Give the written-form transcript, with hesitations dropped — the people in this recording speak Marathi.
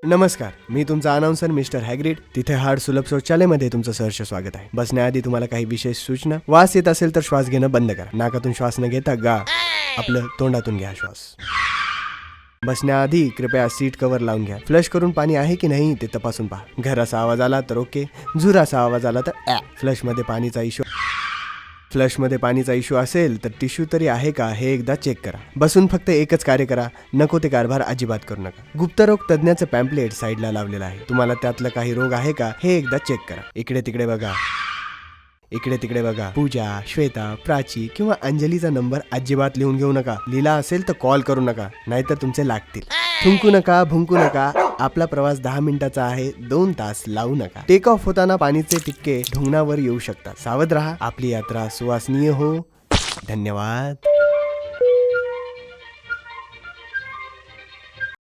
नमस्कार, मी तुमचा अनाउन्सर मिस्टर हॅग्रिड. तिथे हार्ड सुलभ शौचालयामध्ये तुमचं सहर्ष स्वागत आहे. बसण्याआधी तुम्हाला काही विशेष सूचना. वास येत असेल तर श्वास घेणं बंद करा. नाकातून श्वास न घेता गा, आपलं तोंडातून घ्या श्वास. बसण्याआधी कृपया सीट कव्हर लावून घ्या. फ्लश करून पाणी आहे की नाही ते तपासून पहा. घराचा आवाज आला तर ओके, झुराचा आवाज आला तर फ्लशमध्ये पाणीचा इश्यू असेल तर टिश्यू तरी आहे का हे एकदा चेक करा. बसून फक्त एकच कार्य करा, नको ते कारभार अजिबात करू नका. गुप्तरोग तज्ञाचं पॅम्पलेट साईडला लावलेलं आहे. तुम्हाला त्यातलं काही रोग आहे का हे एकदा चेक करा. इकडे तिकडे बघा. पूजा, श्वेता, प्राची किंवा अंजलीचा नंबर अजिबात लिहून घेऊ नका. लिहिला असेल तर कॉल करू नका, नाहीतर तुमचे लागतील. थुंकू नका, भुंकू नका. आपला प्रवास 10 मिनिटाचा आहे, 2 तास लावू नका. टेक ऑफ होताना पाणीचे टिपके ढुंगणावर येऊ शकतात. सावध राहा. आपली यात्रा सुवासनीय हो. धन्यवाद.